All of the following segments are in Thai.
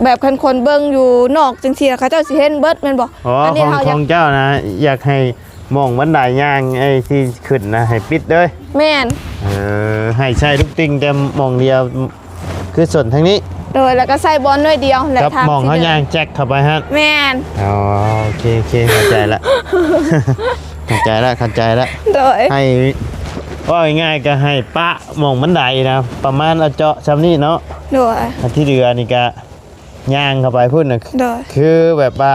แบบคันคนเบิ่งอยู่นอกจังซี่เขาเจ้าสิเห็นเบิดแม่นบ่อ๋อของเจ้านะอยากให้มองบันไดย่างไอ้ที่ขึ้นนะให้ปิดเด้อแม่นให้ใช้ทุกติ่งแต่มองเดียวคือส่วนทางนี้โดยแล้วก็ใส่บอลด้วยเดียวและทางมองเขาย่างแจ็คเข้าไปฮะแม่นอ๋อโอเคเข้าใจละเข้าใจละโดยให้ว่าง่ายๆก็ให้ปะมองบันไดนะประมาณเอาเจาะซ้ำนี่เนาะโดยที่เรือนี่ก็ย่างเข้าไปพุ่นน่ะคือแบบว่า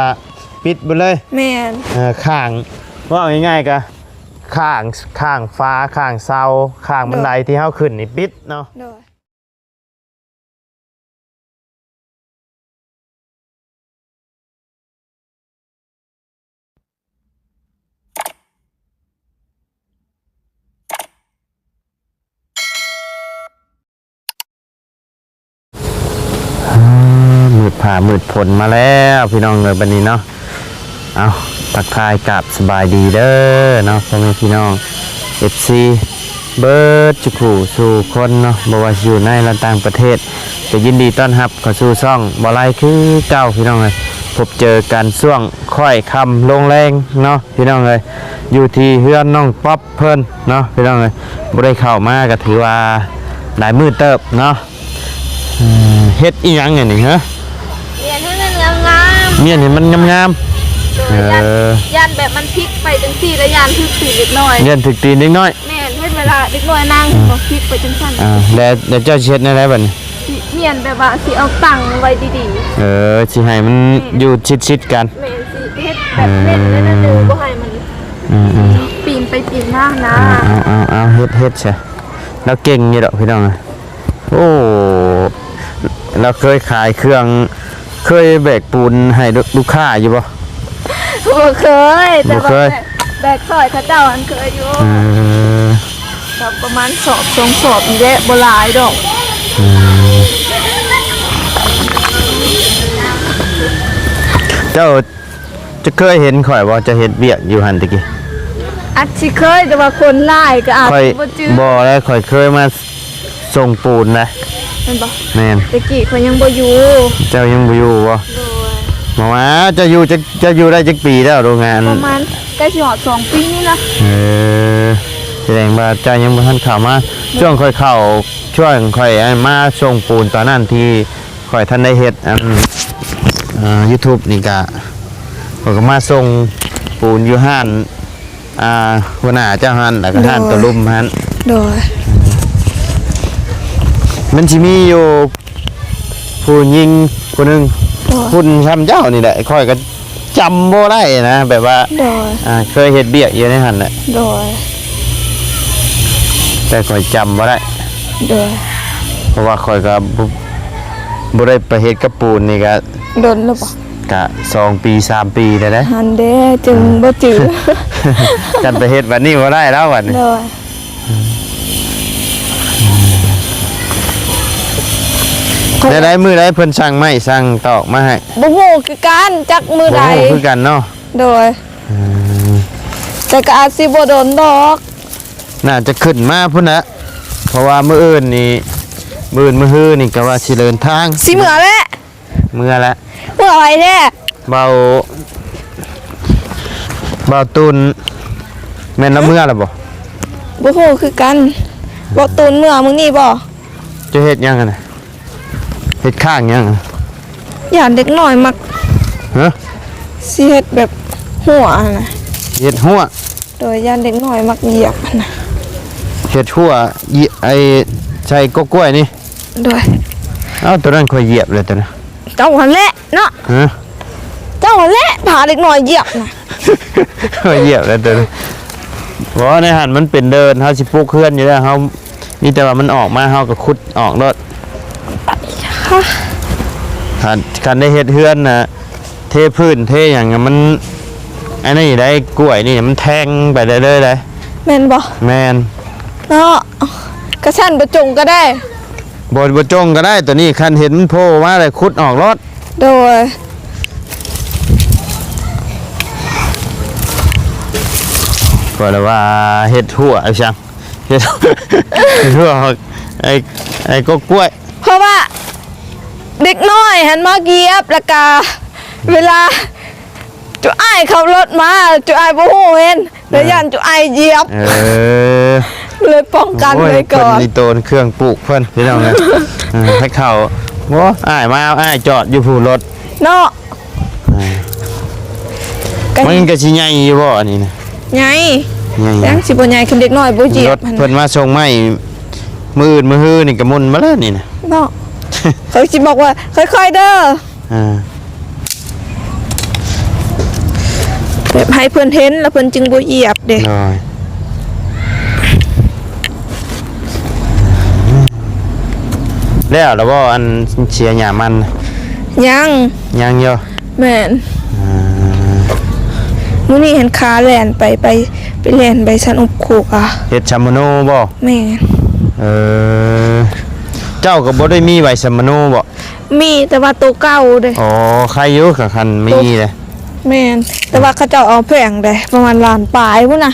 ปิดไปเลยแม่นข้างว่าง่ายๆก็ข้างฟ้าข้างเสาข้างบันไดที่เฮาขึ้นนี่ปิดเนาะมืดผ่ามืดผลมาแล้วพี่น้องเลยบันนี้เนาะเอาทักทายกับสบายดีเด้อเนาะพ่อแม่พี่น้อง FC เบิร์ดจุกูสู่คนเนาะบ่ว่าอยู่ในและต่างประเทศจะยินดีต้อนรับเข้าสู่ช่องบ่ไลคือเก่าพี่น้องเลยพบเจอกันช่วงค่อยค่ำลงแรงเนาะพี่น้องเลยอยู่ที่เฮือนน้องป๊อปเพิ่นเนาะพี่น้องเลยบ่ได้เข้ามาก็ถือว่าหลายมื้อเติบเนาะเฮ็ดอีหยังไงนี่ฮะเมียนให้มันงามเมียนเห็นมันงามยันแบบมันพลิกไปจังซี่แล้วยันถึกตีเล็กน้อยยันถึกตีเล็กน้อยแม่นเฮ็ดเวลาเล็กน้อยนั่งบ่พลิกไปจังซั่นแล้วเจ้าเช็ดได้บัดนี้เมียนแบบว่าสิเอาตั้งไว้ดีๆสิให้มันอยู่ชิดๆกันแม่สิเฮ็ดแบบเล่นเลยนะดูบ่ให้มันปีนไปปีนมานะเอาเฮ็ดใช่แล้วเก่งอยู่ดอกพี่น้องโอ้เราเคยขายเครื่องเคยแบกปูนให้ลูกค้าอยู่บ่เคยแต่ว่าแบกซอยเขาเจ้าอันเคยอยู่แบบประมาณสอบ2 สอบนี่แหละบ่หลายดอกเจ้าจะเคยเห็นข่อยว่าจะเฮ็ดเบียกอยู่หั่นตะกี้อาจสิเคยแต่ว่าคนหลายก็อาจบ่จื้อบ่แล้วข่อยเคยมาส่งปูนนะแม่นบ่แม่นตะกี้ข่อยยังบ่อยู่เจ้ายังบ่อยู่บ่มาว่าจะอยู่ได้จักปีแล้วโรงงานประมาณใกล้สิฮอด2 ปีนี่ล่ะแสดงว่าเจ้ายังบ่ทันเข้ามาช่วงค่อยเข้าช่วงค่อยมาส่งปูนตอนนั้นที่ค่อยทันได้เฮ็ดYouTube นี่ก็ข้อยก็มาส่งปูนอยู่ห้านหัวหน้าเจ้าห้านแล้วก็ห้านตะลุ่มห้านโดยมันสิมีอยู่ผู้หญิงคนนึงคุณทำเจ้านี่แหละค่อยก็จำบ่ได้นะแบบว่าเคยเฮ็ดเบี้ยอยู่ในหั่นแหละโดยแต่ค่อยจำบ่ได้โดยเพราะว่าค่อยก็บ่ได้ไปเฮ็ดกับปูนนี่ก็โดนแล้วบ่ก็2 ปี3 ปีแล้วนะหันเด้จึงบ่จื้อกันไปเฮ็ดวันนี้บ่ได้แล้ววันนี้โดยได้มือได้เพิ่นสั่งไม้สั่งตอกมาให้บ่ฮู้คือกันจักมือใดบ่ฮู้คือกันเนาะโดยแต่ก็อาจสิบ่โดนดอกน่าจะขึ้นมาพุ่นน่ะเพราะว่ามื้ออื่นนี่มื้อฮื้อนี่ก็ว่าสิเดินทางสิมื้อแหละมื้อละมื้ออะไรแท้เบาตุนแม่นละมื้อละบ่ฮู้คือกันบ่ตุนมื้อมึงนี่บ่จะเฮ็ดหยังกันน่ะเฮ็ดข้างยังย่านเด็กน้อยมักฮะสิเฮ็ดแบบหัวน่ะเฮ็ดหัวโดยย่านเด็กน้อยมักเหยียบน่ะเฮ็ดหัวไอ้ใส่กกล้วยนี่โดยเอ้าตัวนั้นค่อยเหยียบเลยตัวน่ะเจ้าหั่นแหละเนาะฮะเจ้าหั่นแหละพาเด็กน้อยเหยียบน่ะค่อยเหยียบเลยตัวบ่ในหั่นมันเป็นเดินเฮาสิปลูกเฮือนอยู่แล้วเฮานี่แต่ว่ามันออกมาเฮาก็ขุดออกรถคันได้เฮ็ดเฮือนนะเทพื้นเทอย่างมันอันนี้ได้กล้วยนี่มันแทงไปได้เลยได้แม่นบ่แม่นเนาะกระชั้นบ่จงก็ได้บ่จงก็ได้ตัวนี้คันเห็นมันโผล่มาเลยขุดออกรถโดยก็เลยว่าเฮ็ดหัวเอาจังเฮ็ดหัวไอ้กล้วยเพราะว่า เด็กน้อยหันมาเกียบแล้วก็เวลาจุอ้ายขับรถมาจุอ้ายบ่ฮู้เห็นแล้วยันจุอ้ายเหยียบเลยป้องกันไว้ก่อน เพิ่นนี่โตนเครื่องปลูกเพิ่นพี่น้องนะให้เข้าโอ้อ้ายมาอ้ายจอดอยู่ผู้รถ เนาะ มันก็สิใหญ่อยู่บ่อันนี้นะ ใหญ่ ใหญ่ ยังสิบ่ใหญ่คือเด็กน้อยบ่เหยีย ร บ ถเพิ่นมาส่งไม้มื้ออื่นมื้อฮื้อนี่ก็มุนมาแล้วนี่นะ เนาะเขาสิบอกว่าค่อยๆเด้อแบบให้เพิ่นเห็นแล้วเพิ่นจึงบ่เหยียบเด้ น้อยแล้วบ่อันเชียร์หญ้ามัน ยัง ยังอยู่ แม่นมื้อนี้เห็นขาแล่นไปแล่นไปสันอบโคกอ่ะ เฮ็ดชามโนบ่ แม่น เจ้าก็บ่ได้มีไว้ชามโนบ่ มีแต่ว่าตัวเก่าเด้ อ๋อใครอยู่กับคันมีเลย แม่นแต่ว่าเขาเจ้าเอาแพงเด้ประมาณล้านปลายพุ่นน่ะ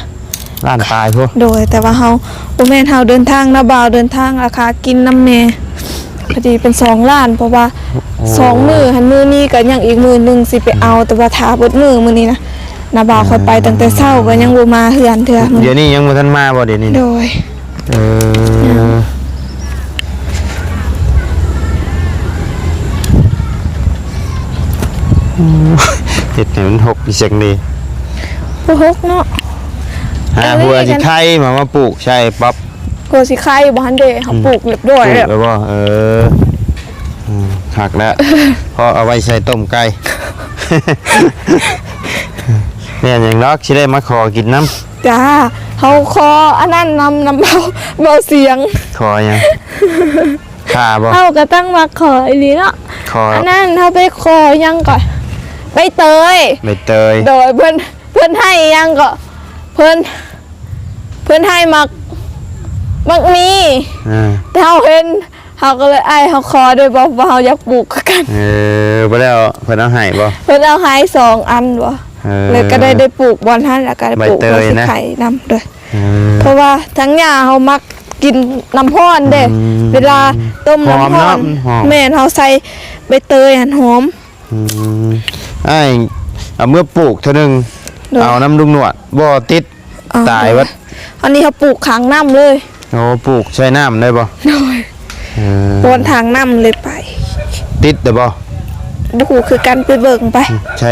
ร้านตายพวก โดยแต่ว่าเฮาบ่แม่นเฮาเดินทางนะบ่าวเดินทางราคากินน้ำแม่พอดีเป็น2ล้านเพราะว่า2มื้อหันมื้อนี้ก็ยังอีกมื้อนึงสิไปเอาแต่ว่าถ้าเบิดมื้อนี้นะนาบ่าวค่อยไปตั้งแต่เช้าก็ยังบ่มาเฮือนเทื่อมื้อ เดี๋ยวนี้ยังบ่ทันมาบ่เดี๋ยวนี้ โดย เฮ็ดให้มันหกอีกจังดี บ่ฮกเนาะ หาหัวสิไข่มาปลูกใช่ปั๊บ กลัวสิไข่บ่ทันเด้เฮาปลูกเรียบร้อย ปลู แล้ ก ว แล้วบ่หักแล้วพอเอาไว้ใส่ต้มไก่ เนี่ยอย่างนอกสิได้มาขอกินน้ำ จ้าเฮาคออันนั้นนำเบาเสียง ขอหยังข้าบ่ เฮาก็ตั้งมาขออีหลีเนาะ ขอ อันนั้นเฮาไปขอยังก่อนใบเตย ใบเตย โดยเพิ่นให้ยังก็เพิ่นให้มักมี แต่เฮาเห็นเฮาก็เลยเฮาขอด้วยบ่ว่าเฮาอยากปลูกคือกัน บ่แล้วเพิ่นเอาให้บ่ เพิ่นเอาให้2อันบ่เลยก็ได้ปลูกบอนท่านแล้วก็ได้ปลูก ใบเตยนะ ไข่นำด้วยเพราะว่าทั้งหญ้าเฮามักกินน้ำร้อนเด้เวลาต้มน้ำร้อนแม่นเฮาใส่ใบเตยหันหอม เอาเมื่อปลูกเท่านึง โดย เอาน้ำลุงหนวดบ่ติดตายวัด อันนี้เขาปลูกขางน้ำเลย โอ้ปลูกใช้น้ำได้บ่ โดยบนทางน้ำเลยไป ติดได้บ่ ดูคือกันไปเบิ่งไป ใช้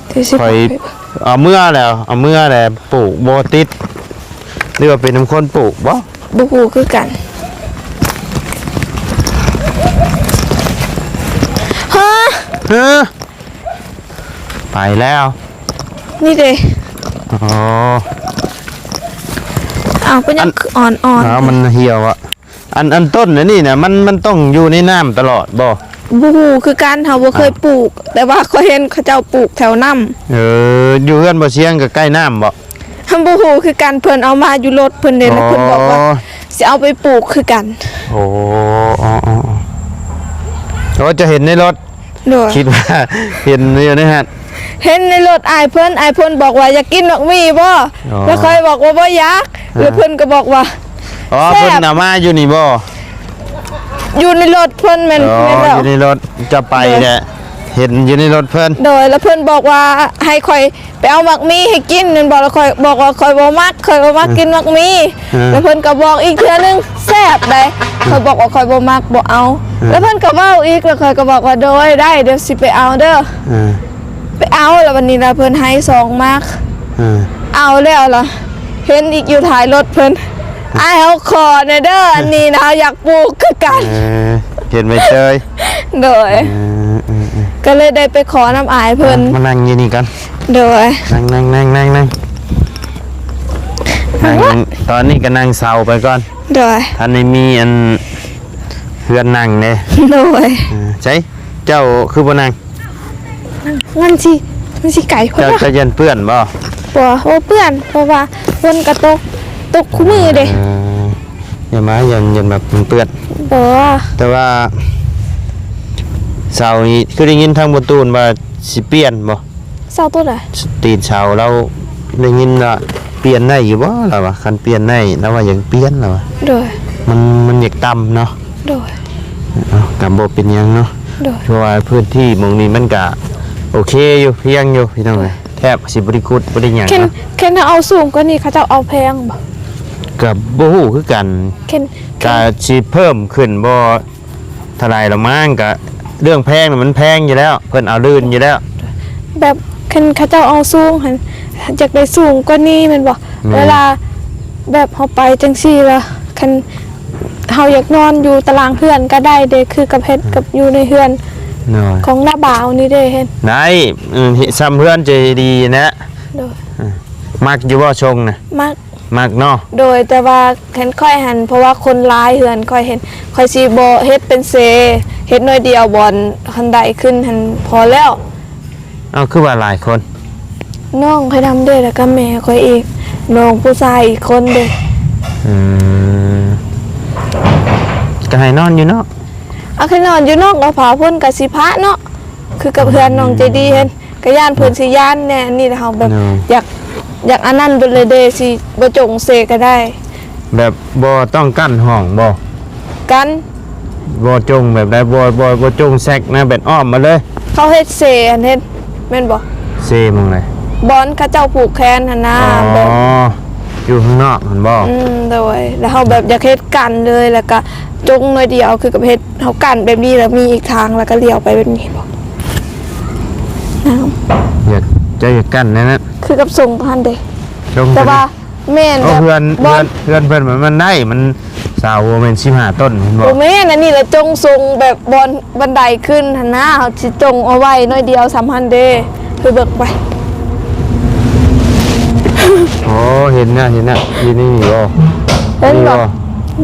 เดี๋ยวสิ คอยเอาเมื่อแล้วปลูกบ่ติดหรือว่าเป็นน้ำคนปลูกบ่ ดูคือกันฮะ เออไปแล้ว นี่เด้ อ๋อ อ้าวเป็นยังอ่อน มันเหี่ยวอ่ะอันต้นนี่นะมันต้องอยู่ในน้ำตลอดบ่ บูคือการเขาบ่เคยปลูก แต่ว่าเขาเห็นเขาเจ้าปลูกแถวน้ อยู่เฮือนบ่เชียงก็ใกล้น้ำบ่ ำทำบูคือการเพิ่นเอามาอยู่รถเพิ่นเด่นแล้วเพิ่นบอกว่าสิเอาไปปลูกคือกัน โอ้เราจะเห็นในรถ โดย คิดว่าเห็นอยู่นะฮะ เห็นในรถอายเพิ่นบอกว่าอยากกินดอกมีบ่ อ๋อ แล้วค่อยบอกว่าบ่อยากแล้วเพิ่นก็บอกว่า อ๋อ แซ่บ เพิ่นเอามาอยู่นี่บ่ อยู่ในรถเพิ่นแม่น อ๋อ แม่น อ แล้ว ยู่ในรถจะไปเนี่ยเห็นอยู่ในรถเพิ่น โดยแล้วเพิ่นบอกว่าให้ค่อยไปเอามักมีให้กินนั่นบอกแล้วค่อยบอกว่าค่อยบ่มักกินมักมีแล้วเพิ่นก็บอกอีกเทื่อนึงแซ่บได้ค่อยบอกว่าค่อยบ่มักบ่เอา แล้วเพิ่นก็เว้าอีกแล้วค่อยก็บอกว่าโดยได้เดี๋ยวสิไปเอาเด้อ อ่า ไปเอาแล้ววันนี้ล่ะเพิ่นให้2มัก เอาแล้วล่ะเห็นอีกอยู่ท้ายรถเพิ่นอ้ายเฮาขอแน่เด้ออันนี้นะอยากปลูกคือกัน เห็นใบเตย โดยก็เลยได้ไปขอน้ำอายเพิ่น มานั่งอยู่นี่กัน โดย นั่งตอนนี้ก็นั่งเศร้าไปก่อน โดย ท่านนี้มีอันเพื่อนนั่งเนี่ย โดย ใช่เจ้าคือบ่นั่ง มันสิไก่เพิ่น เจ้า ว่า จะยันเพื่อนบ่ บ่เปื้อนเพราะว่าเพิ่นก็ตกคู่มือเด้ อย่ามายันแบบเปื้อน บ่ แต่ว่าเสานี้คือได้ยินทางประตูนว่าสิเปลี่ยนบ่ เศร้าตัวใด ตีนเสาเราได้ยินว่าเปลี่ยนได้อยู่บ่ล่ะวะคันเปลี่ยนได้แล้วว่ายังเปลี่ยนล่ะวะ โดย มันอยากต่ำเนาะ โดย เอากับบ่เป็นหยังเนาะ โดย เพราะว่าพื้นที่หมองนี้มันก็โอเคอยู่เพียงอยู่พี่น้องเอ้ยแทบสิบ่ได้ขุดบ่ได้หยัง เคน เนาะ เคนเอาสูงกว่านี้เขาจะเอาแพงบ่ กับบ่ฮู้คือกัน เคน ก็สิเพิ่มขึ้นบ่เท่าไหร่ละมั้งก็เรื่องแพงน่ะมันแพงอยู่แล้ว เพิ่นเอาลื่นอยู่แล้ว แบบเคนเขาจะเอาสูงหันอยากได้สูงกว่านี้แมันบ่เวลาแบบเฮาไปจังซี่ล่ะคันเฮาอยากนอนอยู่ตารางเฮือนก็ได้เด้คือกับเฮ็ดกับอยู่ในเฮือน น้อย ของหน้าบ่าวนี่เด้เห็น ได้ซ้ำเพื่อนใจดีนะ โดย มักอยู่บ่ชงน่ะ มัก มักเนาะ โดยแต่ว่าเห็นค่อยหันเพราะว่าคนร้ายเหือนค่อยเห็นค่อยสิบ่เฮ็ดเป็นเซเฮ็ดน้อยเดียวบอนคันใดขึ้นหันพอแล้ว เอาคือว่าหลายคน น้องค่อยทำเด้อแล้วก็แม่ค่อยอีกน้องผู้ชายอีกคนเด้อ อืมก็ให้นอนอยู่เนาะ เอาขึ้นนอนอยู่นอกเราผาเพิ่นก็สิพระเนาะคือกับเพื่อนน้องใจดีเห็นก็ย่านเพิ่นสิย่านแน่นี่แหละเฮาแบบอยากอันนั้นเบิดเลยเด้สิบ่จงเซก็ได้ แบบบ่ต้องกั้นห้องบ่ กัน บ่จงแบบใดบ่จงแซกนะแบบอ้อมมาเลย เขาเฮ็ดเซอันเฮ็ดแม่นบ่ เซมึงเลย บอนเขาเจ้าผูกแขนหั่นนะ อ๋อ แบบ อยู่ข้างนอกมันบ่ โดยแล้วเขาแบบอยากเฮ็ดกันเลยแล้วก็จงหน่อยเดียวคือกับเฮ็ดเขากันแบบนี้แล้วมีอีกทางแล้วก็เลี้ยวไปแบบนี้บอกน้ อยากจะอยากกั้นนั่นน่ะ ำคือกับทรงพันเด้ จง แต่ว่าแม่น โอ้ แบบ เพื่อน บอ เพื่อน ล เพื่อนมันได้มันสาวแม่น15ต้นเห็นบ่ โอ้แม่นอันนี้แหละจงทรงแบบบอลบันไดขึ้นหั่นนะเขาสิจงเอาไว้หน่อยเดียว3,000เด้คือเบิกไป โอ้เห็นนะที่นี่บ่ เห็นบ่ บ่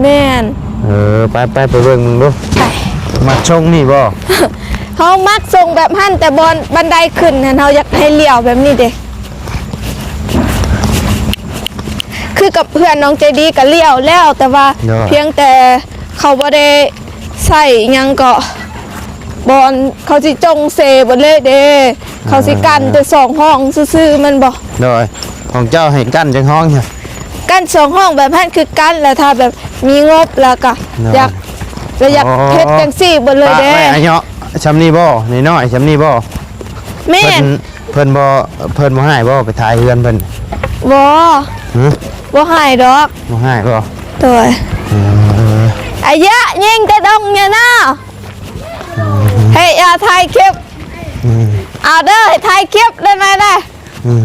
แม่น ไปเบิ่งมึงดู ไป มาชงนี่บ่ เขามักทรงแบบหั่นแต่บอลบันไดขึ้นหั่นเขาอยากให้เลี้ยวแบบนี้เด้คือกับเพื่อนน้องใจดีก็เลี้ยวแล้วแต่ว่า เนาะ เพียงแต่เขาบ่ได้ใส่หยังก็บอลเขาสิจงเซบ่เลยเด้เขาสิกันแต่2ห้องซื่อๆมันบ่ โดยของเจ้าให้กั้นจังห้องเนี่ย กัน2ห้องแบบนั้นคือกันแล้วถ้าแบบมีงบแล้วก็ เนาะ อยากเฮ็ดจังซี่บ่เลยเด้ ปะไม่อายุชำนี่บ่น้อยๆชำนี่บ่ แม่ เพิ่นบ่ให้บ่ไปถ่ายเฮือนเพิ่น บ่ หึ บ่ให้ดอก บ่ให้บ่ โดยอายะยิงกระดงเนี่ยนะเฮ้ยอย่าถ่ายคลิปเอาเด้อให้ถ่ายคลิปได้ไหมได้ อืม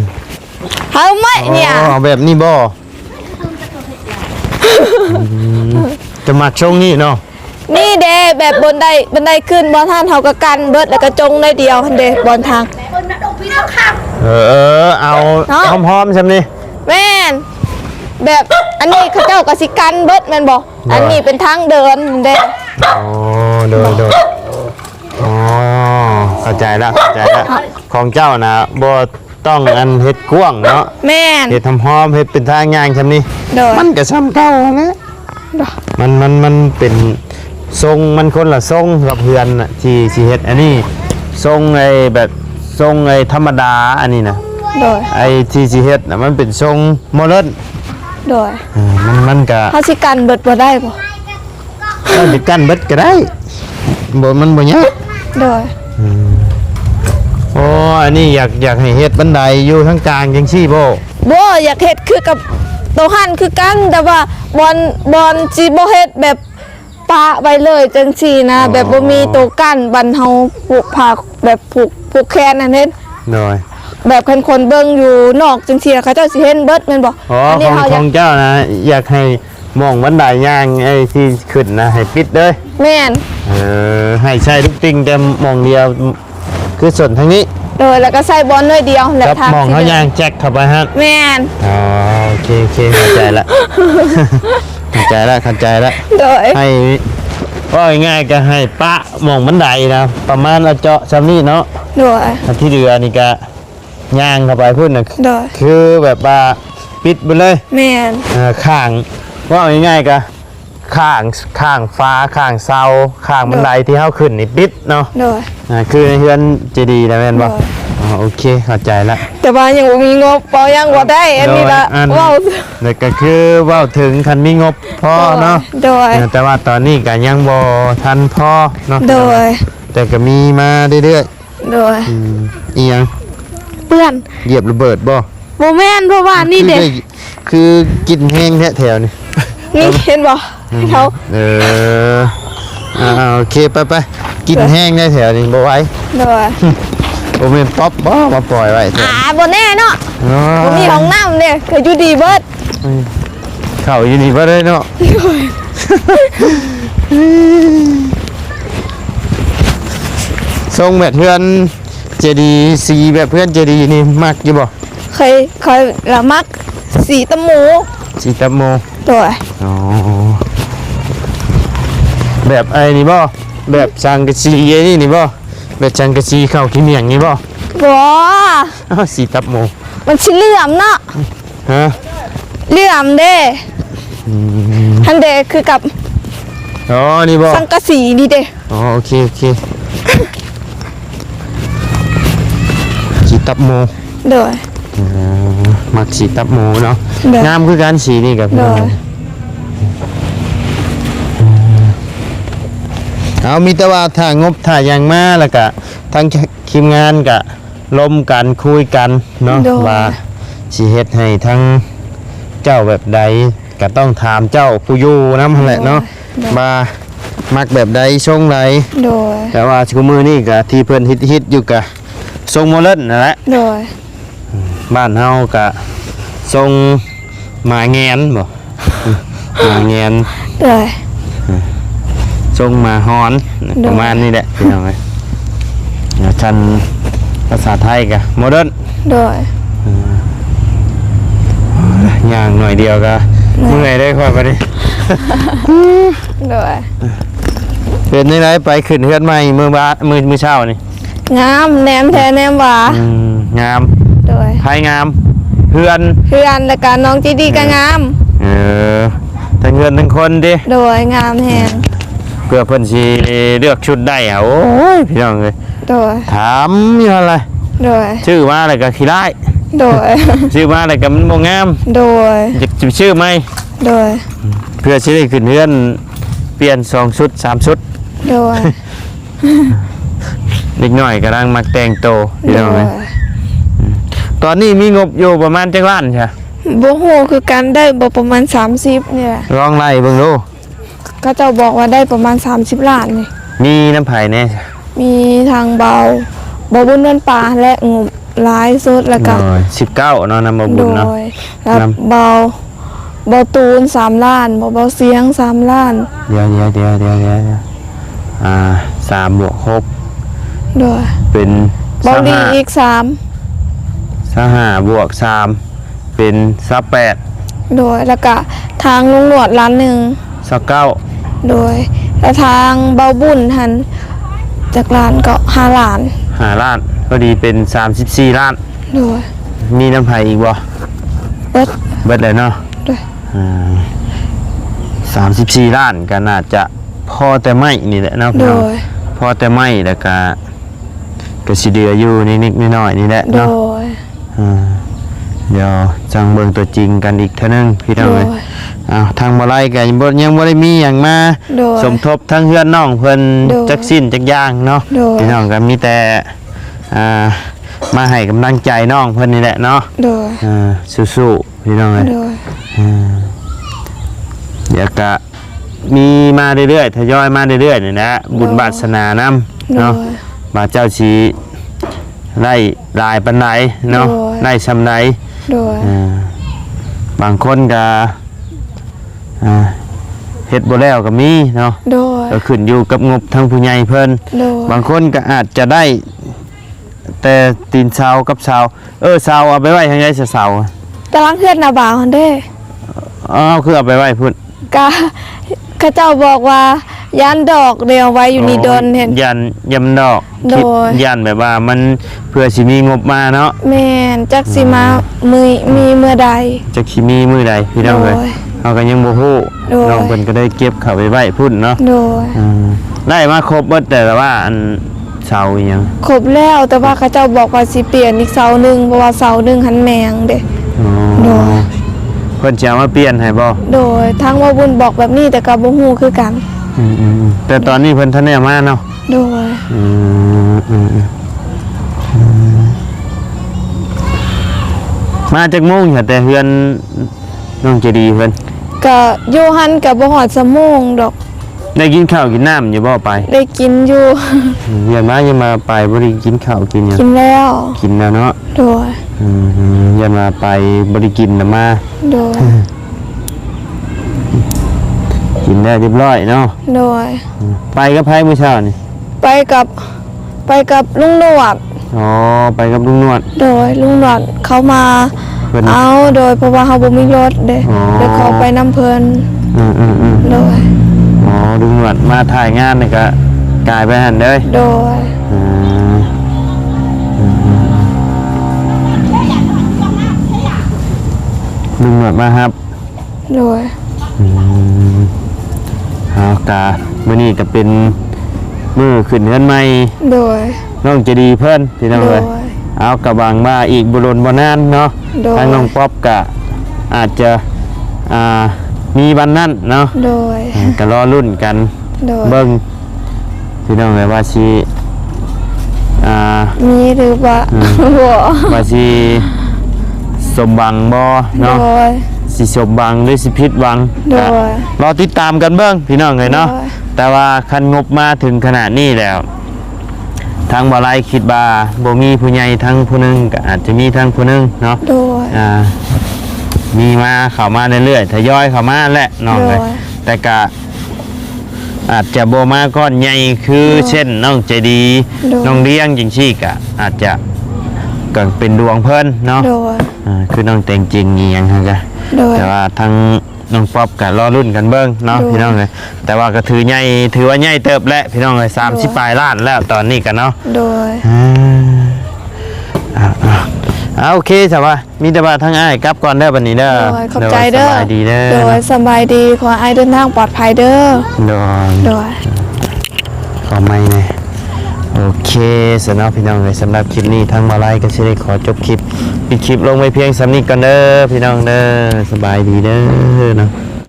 เฮาไม่เนี่ย อ๋อเอาแบบนี้บ่จะมาชงนี่เนาะ นี่เด้แบบบันไดขึ้นบอลท่านเฮาก็กันเบิดแล้วก็จงได้เดียวหั่นเด้บอลทาง เอา เนาะ พร้อมๆชำนี่ แม่นแบบอันนี้เขาเจ้าก็สิกันเบิดแม่นบ่อันนี้เป็นทางเดินเด้ อ๋อโดยอ๋อเข้าใจละของเจ้านะบ่ต้องอันเฮ็ดกว้างเนาะ แม่น เฮ็ดทำหอมเฮ็ดเป็นทางย่างชำนี่ โดย มันก็ซ้ำเก่าแหละมันเป็นทรงมันคนละทรงกับเพื่อนน่ะที่เฮ็ดอันนี้ทรงไอ้แบบทรงไอ้ธรรมดาอันนี้นะ โดย ไอ้ที่สิเฮ็ดน่ะมันเป็นทรงโมเดิร์น โดย มันก็ เฮาสิกันเบิดบ่ได้บ่ เราจะกั้นเบิดก็ได้มันบ่ยาก โดย โอ้อันนี้อยากให้เฮ็ดบันไดอยู่ทั้งกลางจังซี่บ่ บ่อยากเฮ็ดคือกับโตหันคือกันแต่ว่าบอลสิบ่เฮ็ดแบบปะไว้เลยจังซี่นะแบบบ่มีโตกั้นบันเฮาผูกผ้าแบบผูกแขนนั่นเฮ็ด หน่อย แบบคันคนเบิ่งอยู่นอกจังซี่เขาเจ้าสิเห็นเบิดแม่นบ่ อ๋อ นี้ ของ เฮา ข อยา อก งเจ้านะอยากให้มองบันไดย่างไอ้ที่ขึ้นนะให้ปิดเลย แม่น ให้ใช้ทุกติ่งแต่มองเดียวคือส่วนทางนี้ โดยแล้วก็ใส่บอลน้อยเดียวและ กับ ทาง มองเขา สิ ย่างแจ็คเข้าไปฮะ แม่น อ๋อโอเคเข้าใจละ เข้าใจละ โดย ให้ว่าง่ายๆก็ให้ปะมองบันไดนะประมาณเอาเจาะซ้ำนี่เนาะ โดย อันที่เรือนี่ก็ย่างเข้าไปพุ่นน่ะ โดย คือแบบว่าปิดไปเลย แม่น ข้างว่าง่ายๆก็ข้างฟ้าข้างเสาข้างบันไดที่เฮาขึ้นนี่ปิดเนาะ โดย คือในเฮือนเจดีย์นะแม่นบ่ โดย อ๋อ โอเคเข้าใจละ แต่ว่ายังบ่มีงบเปายังบ่ได้อันนี้ละ อัน เว้า แล้วก็คือเว้าถึงคันมีงบพอเนาะ โดย แต่ว่าตอนนี้ก็ยังบ่ทันพอเนาะ โดย แต่ก็มีมาเรื่อย โดย อีหยัง เพื่อน เหยียบระเบิดบ่ บ่แม่นเพราะว่านี่เด็ก คือกินแห้งแท้แถวนี่ นี่เห็นบ่เขา เออโอเคไปกินแห้งได้แถวนี้บ่ไหว โดย บ่แม่นป๊อปบ่มาปล่อยไว้แถว บ่แน่เนาะบ่มีห้องน้ำเด้ก็อยู่ดีเบิด เข้าอยู่นี่บ่ได้เนาะทรงแบบเพื่อนเจดีสีแบบเพื่อนเจดีนี่มักอยู่บ่ เคยละมักสีตะหมู สีตะโม โดย อ๋อแบบไอ้นี่บ่แบบสังกะสีไอ้นี่บ่แบบสังกะสีเข้าขี้เมียงนี่บ่ บ่ อ้าวสีตะโม มันสิเหลื่อมเนาะ ฮะ เหลื่อมเด้ทันเดคือกับ อ๋อนี่บ่ สังกะสีนี่เด้ อ๋อโอเคสีตับโม โดย มักสีตับโมเนาะ เด้อ งามคือการสีนี่กับ โดย เอามีแต่ว่าถ้างบถ้ายังมาแล้วก็ทั้งทีมงานก็ล้มกันคุยกันเนาะ โดย ว่าสิเฮ็ดให้ทั้งเจ้าแบบใดก็ต้องถามเจ้าผู้อยู่นำแหละเนาะว่ามักแบบใดทรงใด โดย แต่ว่าชุมือนี่ก็ที่เพิ่นฮิตอยู่ก็ทรงโมเดิร์นนั่นแหละ โดย บ้านเฮาก็ทรงหมาแงนบ่ หมาแงน โดย ทรงหมาฮอน โดย ประมาณนี้แหละพี่น้องเอ้ยชั้นภาษาไทยก็โมเดิร์น โดย ย่างหน่อยเดียวก็เมื่อยได้ค่อยไปดิ โดย เป็นนี่ไรไปขึ้นเฮือนใหม่มื้อเช้านี่ งามแหนมแท้แหนมหวาง าม โดย ไผงามเฮือน เพื่อนแล้วก็น้องจีดีก็งาม ทั้งเฮือนทั้งคนดิ โดยงามแฮง เพื่อเพิ่นสิเลือกชุดได้อะโอ้ยพี่น้องเอ้ย โดย ถามอยู่อะไร โดย ชื่อมาอะไรก็ขี้ได้ โดย ชื่อมาอะไรก็มันบ่งาม โดย จะชื่อไหม โดย เพื่อสิได้ขึ้นเฮือนเปลี่ยน2ชุด3ชุด โดย เด็กน้อยกำลังมักแต่งโตวพี่ โด น้องเอ้ ย ยตอนนี้มีงบอยู่ประมาณจักล้านใช่ บ่ฮู้คือกันได้บ่ประมาณ30เนี่ย ลองไล่เบิ่งดู ก็เจ้าบอกว่าได้ประมาณ30ล้านนี่ มีน้ำไผ่แน่ มีทางเบาบุญเงินป่าและงบหลายสุดแล้วก็ 19เนาะนำมา โด บุญเนาะ ยแล้วเบาตูน3ล้านเบาเสียง3ล้าน เดี๋ยว3 บวก โดย 6เป็น เบาดีอีก5บวก 3เป็น28 โดยแล้วก็ทางลุงหนวดล้านหนึ่ง 29 โดยแล้วทางเบาบุญหันจากล้านก็5ล้าน 5ล้านพอดีเป็น34ล้าน โดย มีน้ำไผ่อีกบ่ เบิด เบิดเลยเนาะ โดย 34ล้านก็น่าจะพอแต่ไม่นี่แหละเนาะ โด พี่น้อง ย พอแต่ไม่แล้วก็สิเดืออยู่นิดๆหน่อยๆนี่แหละ โด เนาะ ย เดี๋ยวจังเบิ่งตัวจริงกันอีกเท่านึงพี่น้อง โด เอ้ ย ยทางบ่ไล่ก็ยังบ่ได้มีหยังมา โดย สมทบทั้งเฮือนน้องเพิ่น โดย จักสิ้นจักอย่างเนาะ โดย พี่น้องก็มีแต่มาให้กำลังใจน้องเพิ่นนี่แหละเนาะ โดย สู้ๆพี่น้องเอ้ย โดย เดี๋ยวก็มีมาเรื่อยๆทยอยมาเรื่อยๆนี่นะบุญบาสนานํ โด เนาะ ย มาเจ้าชีไล่ลายปันไหนเนาะ โดย ไล่ชำไหน โดย บางคนก็เฮ็ดบ่แล้วก็มีเนาะ โดย ก็ขึ้นอยู่กับงบทางผู้ใหญ่เพิ่น โดย บางคนก็อาจจะได้ แต่ตีนเสากับเสาเสาเอาไปไว้ทางใดเสา ตารางเพื่อนหนาบ่าวหั่นเด้ คือเอาไปไว้พุ่น กะเขาเจ้าบอกว่ายันดอกเดียวไว้อยู่นี่โดนเห็น ยันยำดอก โดย คิดยันแบบว่ามันเพื่อสิมีงบมาเนาะ แม่นจักสิมามีเมื่อใด จักสิมีมื้อใดพี่น้องเอ้ย โดย เฮาก็ยังบ่ฮู้ โดย น้องเพิ่นก็ได้เก็บเข้าไปไว้พุ่นเนาะ โดย ได้มาครบเบิดแต่ว่าอัน เสาอีหยัง ครบแล้วแต่ว่าเขาเจ้าบอกว่าสิเปลี่ยนอีกเสาหนึงเพราะว่าเสาหนึงหันแมงเด้ อ๋อ โดย เพิ่นจะเอามาเปลี่ยนให้บ่ โดยทางว่าบุญบอกแบบนี้แต่ก็บ่ฮู้คือกัน แต่ตอนนี้เพิ่นทันได้มาเนาะ โดย มาจากโมงเหรอแต่เฮือนน้องเจดีเพิ่น ก็อยู่หันก็บ่ฮอดชั่วโมงดอก ได้กินข้าวกินน้ำอยู่บ่ไป ได้กินอยู่ เยันมายังมาไปบ่ได้กินข้าวกินหยัง กินแล้ว กินแล้วเนาะ โดย ยันมาไปบ่ได้กินนะมา โดย กินได้เรียบร้อยเนาะ โดย ไปกับไผมื้อเช้านี่ ไปกับลุงหนวด อ๋อไปกับลุงนวด โดยลุงหนวดเขามา เพิ่น เอาโดยเพราะว่าเฮาบ่มีรถเด้ อ๋อ เดี๋ยวเขาไปนํเพิ่นโดย อ๋อลุงนวดมาถ่ายงานนี่ก็กลายไปหั่นเด้อ โดย อืมลุงนวดมาครับ โดย เอากามื้อนี้ก็เป็นมื้อขึ้นเฮือนใหม่ โดย น้องจะดีเพิ่นพี่น้อง โด เอ้ ย ยเอากระบังมาอีกบ่ลนบ่นานเนาะ โดย ทางน้องป๊อปก็อาจจะมีวันนั้นเนาะ โดย ก็รอรุ่นกัน โดย เบิ่งพี่น้องเอ้ยว่าสิอ่า มีหรือบ่บ่ ว่าสิสมบังบ่ โด เนาะ ย สิสมบังหรือสิผิดหวัง โดย ก็รอติดตามกันเบิ่งพี่น้องเอ้ยเนาะ โดย แต่ว่าคันงบมาถึงขนาดนี้แล้วทางบ่ไลคิดว่าบ่มีผู้ใหญ่ทั้งผู้หนึงก็อาจจะมีทั้งผู้หนึงเนาะ โดย มีมาเข้ามาเรื่อยๆทยอยเข้ามาแหละน้องเลย โดย แต่ก็อาจจะบ่มาก้อนใหญ่คือ โดย เช่นน้องใจดี โดย น้องเลี้ยงจังซี่ก็อาจจะก็เป็นดวงเพิ่นเนาะ โดย คือน้องแต่งจริงอีหยังฮะจ้ะ โดย แต่ว่าทั้งน้องป๊อปก็รอรุ่นกันเบิ่งเนาะ โดย พี่น้องเลยแต่ว่าก็ถือว่าใหญ่เติบแล้วพี่น้องเลย30ปลายล้านแล้วตอนนี้กันเนาะ โดย โอเคสว่ามีแต่ว่าทั้งอ้ายกลับก่อนเด้อบัดนี้เด้อ โดยขอบใจเด้อ สบายดีเด้อ โดยสบายดีขอให้เดินทางปลอดภัยเด้อ โดย โดย ขอไม่เนี่ยโอเคสำหรับพี่น้องเลยสำหรับคลิปนี้ทั้งมาไลก็จะได้ขอจบคลิปปิดคลิปลงไปเพียงสำนี้ก่อนเด้อพี่น้องเด้อสบายดีเด้อเนาะ